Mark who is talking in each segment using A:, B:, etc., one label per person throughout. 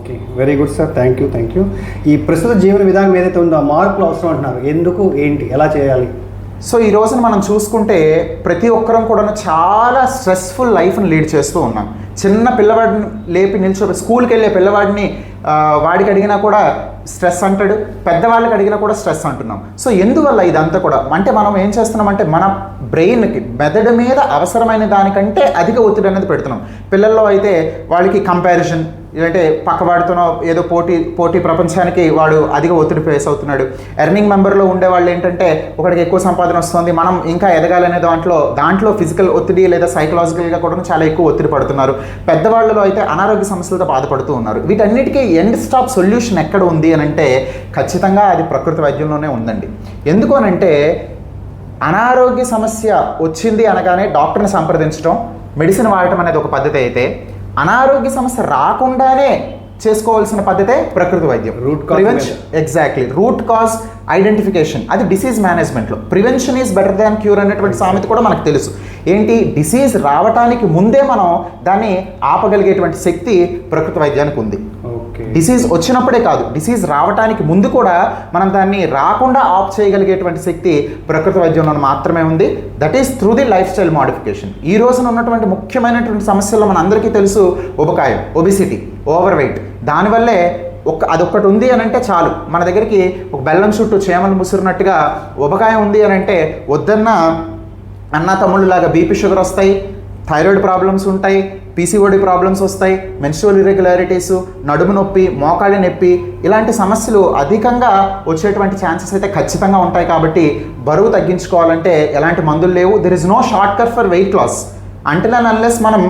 A: Okay, very good sir, thank you. ఈ ప్రస్తుత జీవన విధానం ఏదైతే ఉందో ఆ మార్పులు అవసరం అంటున్నారు, ఎందుకు, ఏంటి, ఎలా చేయాలి?
B: సో ఈ రోజున మనం చూసుకుంటే ప్రతి ఒక్కరం కూడా చాలా స్ట్రెస్ఫుల్ లైఫ్ని లీడ్ చేస్తూ ఉన్నాం. చిన్న పిల్లవాడిని లేపి నిల్చోబెట్టి స్కూల్కి వెళ్ళే పిల్లవాడిని వాడికి అడిగినా కూడా స్ట్రెస్ అంటాడు, పెద్దవాళ్ళకి అడిగినా కూడా స్ట్రెస్ అంటున్నాం. సో ఎందువల్ల ఇదంతా కూడా అంటే మనం ఏం చేస్తున్నామంటే మన బ్రెయిన్కి మెదడు మీద అవసరమైన దానికంటే అధిక ఒత్తిడి అనేది పెడుతున్నాం. పిల్లల్లో అయితే వాళ్ళకి కంపారిజన్, అంటే పక్కవాడితోనో ఏదో పోటీ ప్రపంచానికి వాడు అధిక ఒత్తిడి ఫేస్ అవుతున్నాడు. ఎర్నింగ్ మెంబర్లో ఉండేవాళ్ళు ఏంటంటే ఒకడికి ఎక్కువ సంపాదన వస్తుంది, మనం ఇంకా ఎదగాలనే దాంట్లో ఫిజికల్ ఒత్తిడి లేదా సైకలాజికల్గా కూడా చాలా ఎక్కువ ఒత్తిడి పడుతున్నారు. పెద్దవాళ్ళలో అయితే అనారోగ్య సమస్యలతో బాధపడుతూ ఉన్నారు. వీటన్నిటికీ ఎండ్ స్టాప్ సొల్యూషన్ ఎక్కడ ఉంది అని అంటే ఖచ్చితంగా అది ప్రకృతి వైద్యంలోనే ఉందండి. ఎందుకు అనంటే అనారోగ్య సమస్య వచ్చింది అనగానే డాక్టర్ని సంప్రదించడం, మెడిసిన్ వాడటం అనేది ఒక పద్ధతి అయితే, అనారోగ్య సమస్య రాకుండానే చేసుకోవాల్సిన పద్ధతే ప్రకృతి వైద్యం. ఎగ్జాక్ట్లీ, రూట్ కాజ్ ఐడెంటిఫికేషన్, అది డిసీజ్ మేనేజ్మెంట్లో. Prevention is better than cure అనేటువంటి సామెత కూడా మనకు తెలుసు. ఏంటి, డిసీజ్ రావటానికి ముందే మనం దాన్ని ఆపగలిగేటువంటి శక్తి ప్రకృతి వైద్యానికి ఉంది. డిసీజ్ వచ్చినప్పుడే కాదు, డిసీజ్ రావటానికి ముందు కూడా మనం దాన్ని రాకుండా ఆఫ్ చేయగలిగేటువంటి శక్తి ప్రకృతి వైద్యంలో మాత్రమే ఉంది. That is through the life style modification. ఈ రోజున ఉన్నటువంటి ముఖ్యమైనటువంటి సమస్యల్లో మన అందరికీ తెలుసు ఉబకాయం, ఒబిసిటీ, ఓవర్ వెయిట్. దానివల్లే అదొక్కటి ఉంది అని అంటే చాలు, మన దగ్గరికి ఒక బెల్లం చుట్టూ చేమలు ముసురున్నట్టుగా ఉబకాయం ఉంది అని అంటే వద్దన్న అన్న తమ్ముళ్ళలాగా బీపీ షుగర్ వస్తాయి, థైరాయిడ్ ప్రాబ్లమ్స్ ఉంటాయి, పీసీఓడి ప్రాబ్లమ్స్ వస్తాయి, మెన్స్ట్రువల్ ఇర్రెగ్యులారిటీస్, నడుము నొప్పి, మోకాళ్ళ నొప్పి, ఇలాంటి సమస్యలు అధికంగా వచ్చేటువంటి ఛాన్సెస్ అయితే ఖచ్చితంగా ఉంటాయి. కాబట్టి బరువు తగ్గించుకోవాలంటే ఎలాంటి మందులు లేవు. There is no short cut for weight loss until and unless మనం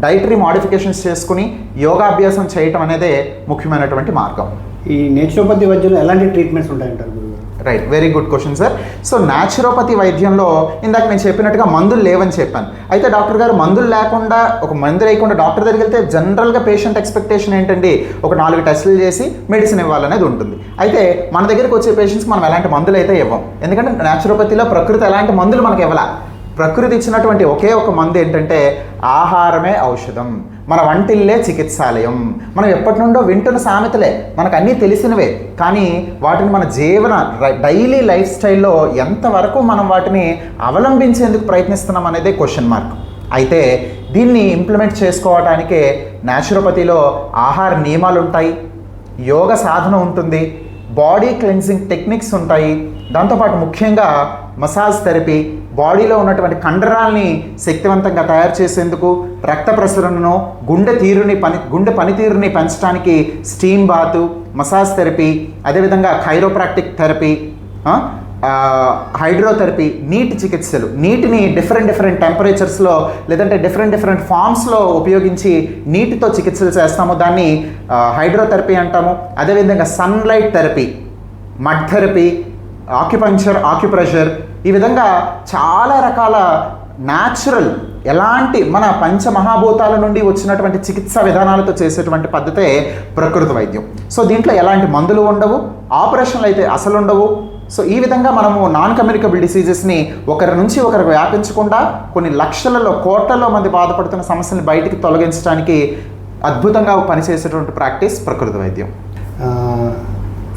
B: డైటరీ మోడిఫికేషన్స్ చేసుకుని యోగాభ్యాసం చేయటం అనేదే ముఖ్యమైనటువంటి మార్గం.
A: ఈ నేచురోపతి వైద్యంలో ఎలాంటి ట్రీట్మెంట్స్ ఉంటాయంటారు?
B: Right, very good question sir. So naturopathy వైద్యంలో ఇందాక నేను చెప్పినట్టుగా మందులు లేవని చెప్పాను. అయితే డాక్టర్ గారు మందులు లేకుండా, ఒక మందు లేకుండా డాక్టర్ దగ్గరికి వెళ్తే జనరల్గా పేషెంట్ ఎక్స్పెక్టేషన్ ఏంటండి, ఒక 4 టెస్టులు చేసి మెడిసిన్ ఇవ్వాలనేది ఉంటుంది. అయితే మన దగ్గరికి వచ్చే పేషెంట్స్కి మనం ఎలాంటి మందులు అయితే ఇవ్వం. ఎందుకంటే న్యాచురోపతిలో ప్రకృతి ఎలాంటి మందులు మనకి ఇవ్వాల. ప్రకృతి ఇచ్చినటువంటి ఒకే ఒక మందు ఏంటంటే ఆహారమే ఔషధం, మన వంటిల్లే చికిత్సాలయం. మనం ఎప్పటి నుండో వింటున్న సామెతలే, మనకు అన్నీ తెలిసినవే, కానీ వాటిని మన జీవన డైలీ లైఫ్ స్టైల్లో ఎంతవరకు మనం వాటిని అవలంబించేందుకు ప్రయత్నిస్తున్నాం అనేదే క్వశ్చన్ మార్క్. అయితే దీన్ని ఇంప్లిమెంట్ చేసుకోవడానికే న్యాచురోపతిలో ఆహార నియమాలు ఉంటాయి, యోగ సాధన ఉంటుంది, బాడీ క్లెన్జింగ్ టెక్నిక్స్ ఉంటాయి, దాంతోపాటు ముఖ్యంగా మసాజ్ థెరపీ, బాడీలో ఉన్నటువంటి కండరాల్ని శక్తివంతంగా తయారు చేసేందుకు, రక్త ప్రసరణను, గుండె పనితీరుని పెంచడానికి స్టీమ్ బాతు, మసాజ్ థెరపీ, అదేవిధంగా ఖైరోప్రాక్టిక్ థెరపీ, హైడ్రోథెరపీ, నీటి చికిత్సలు, నీటిని డిఫరెంట్ టెంపరేచర్స్లో లేదంటే డిఫరెంట్ ఫామ్స్లో ఉపయోగించి నీటితో చికిత్సలు చేస్తాము, దాన్ని హైడ్రోథెరపీ అంటాము. అదేవిధంగా sunlight therapy, mud therapy, acupressure, ఈ విధంగా చాలా రకాల న్యాచురల్, ఎలాంటి మన పంచమహాభూతాల నుండి వచ్చినటువంటి చికిత్సా విధానాలతో చేసేటువంటి పద్ధతే ప్రకృతి వైద్యం. సో దీంట్లో ఎలాంటి మందులు ఉండవు, ఆపరేషన్లు అయితే అసలు ఉండవు. సో ఈ విధంగా మనము నాన్ కమ్యూనికబుల్ డిసీజెస్ని ఒకరి నుంచి ఒకరికి వ్యాపించకుండా కొన్ని లక్షలలో, కోట్లలో మంది బాధపడుతున్న సమస్యల్ని బయటికి తొలగించడానికి అద్భుతంగా పనిచేసేటువంటి ప్రాక్టీస్ ప్రకృతి వైద్యం.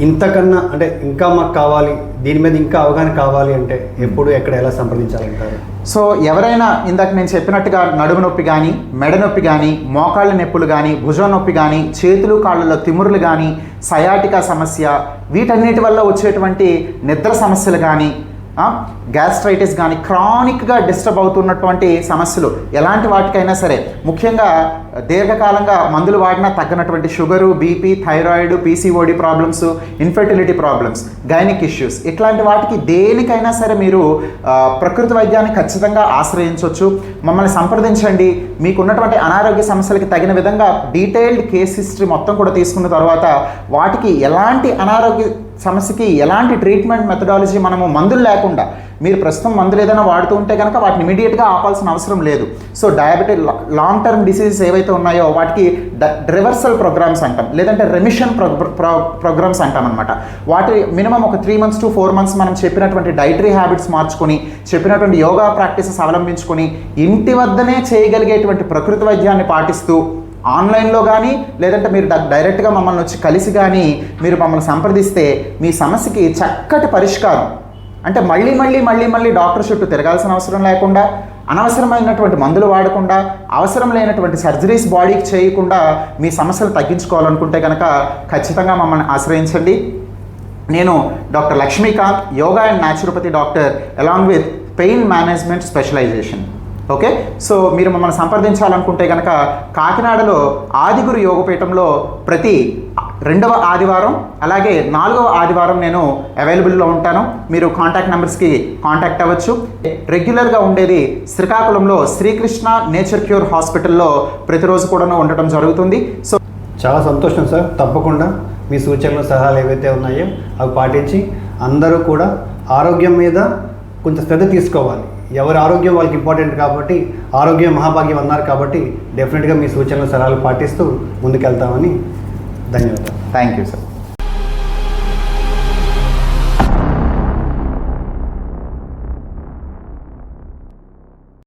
A: ఇంతకన్నా అంటే ఇంకా మాకు కావాలి, దీని మీద ఇంకా అవగాహన కావాలి అంటే ఎప్పుడు, ఎక్కడ, ఎలా సంప్రదించాలంటారు?
B: సో ఎవరైనా ఇందాక నేను చెప్పినట్టుగా నడుము నొప్పి కానీ, మెడ నొప్పి కానీ, మోకాళ్ళ నొప్పులు కానీ, భుజం నొప్పి కానీ, చేతులు కాళ్ళలో తిమురులు కానీ, సయాటికా సమస్య, వీటన్నిటి వల్ల వచ్చేటువంటి నిద్ర సమస్యలు కానీ, గ్యాస్ట్రైటిస్ కానీ, క్రానిక్గా డిస్టర్బ్ అవుతున్నటువంటి సమస్యలు ఎలాంటి వాటికైనా సరే, ముఖ్యంగా దీర్ఘకాలంగా మందులు వాడినా తగ్గనటువంటి sugar, BP, thyroid, PCOD problems, infertility problems, gynaec issues, ఇట్లాంటి వాటికి దేనికైనా సరే మీరు ప్రకృతి వైద్యాన్ని ఖచ్చితంగా ఆశ్రయించవచ్చు. మమ్మల్ని సంప్రదించండి. మీకున్నటువంటి అనారోగ్య సమస్యలకి తగిన విధంగా డీటెయిల్డ్ కేస్ హిస్టరీ మొత్తం కూడా తీసుకున్న తర్వాత వాటికి ఎలాంటి అనారోగ్య సమస్యకి ఎలాంటి ట్రీట్మెంట్ మెథడాలజీ, మనము మందులు లేకుండా, మీరు ప్రస్తుతం మందులు ఏదైనా వాడుతూ ఉంటే కనుక వాటిని ఇమీడియట్గా ఆపాల్సిన అవసరం లేదు. So diabetic long term diseases ఏవైతే ఉన్నాయో వాటికి రివర్సల్ ప్రోగ్రామ్స్ అంటాం, లేదంటే రెమిషన్ ప్రోగ్రామ్స్ అంటాం అనమాట. వాటి మినిమం ఒక 3 months to 4 months మనం చెప్పినటువంటి డైటరీ హ్యాబిట్స్ మార్చుకొని, చెప్పినటువంటి యోగా ప్రాక్టీసెస్ అవలంబించుకొని, ఇంటి వద్దనే చేయగలిగేటువంటి ప్రకృతి వైద్యాన్ని పాటిస్తూ ఆన్లైన్లో కానీ లేదంటే మీరు డైరెక్ట్గా మమ్మల్ని వచ్చి కలిసి కానీ మీరు మమ్మల్ని సంప్రదిస్తే మీ సమస్యకి చక్కటి పరిష్కారం, అంటే మళ్ళీ డాక్టర్ చుట్టూ తిరగాల్సిన అవసరం లేకుండా, అనవసరమైనటువంటి మందులు వాడకుండా, అవసరం లేనటువంటి సర్జరీస్ బాడీకి చేయకుండా మీ సమస్యలు తగ్గించుకోవాలనుకుంటే కనుక ఖచ్చితంగా మమ్మల్ని ఆశ్రయించండి. నేను doctor Lakshmikant, yoga and naturopathy doctor along with pain management specialisation. Okay, so మీరు మమ్మల్ని సంప్రదించాలనుకుంటే కనుక కాకినాడలో ఆదిగురు యోగపీఠంలో ప్రతి 2వ ఆదివారం అలాగే 4వ ఆదివారం నేను అవైలబుల్లో ఉంటాను. మీరు కాంటాక్ట్ నెంబర్స్కి కాంటాక్ట్ అవ్వచ్చు. రెగ్యులర్గా ఉండేది శ్రీకాకుళంలో శ్రీకృష్ణ నేచర్ క్యూర్ హాస్పిటల్లో ప్రతిరోజు కూడా ఉండటం జరుగుతుంది. సో
A: చాలా సంతోషం సార్. తప్పకుండా మీ సూచనలు సలహాలు ఏవైతే ఉన్నాయో అవి పాటించి అందరూ కూడా ఆరోగ్యం మీద కొంచెం శ్రద్ధ తీసుకోవాలి. ఎవరి ఆరోగ్యం వాళ్ళకి ఇంపార్టెంట్ కాబట్టి, ఆరోగ్యం మహాభాగ్యం అన్నారు కాబట్టి డెఫినెట్గా మీ సూచనలు సలహాలు పాటిస్తూ ముందుకెళ్తామని. ధన్యవాదాలు.
B: Thank you sir.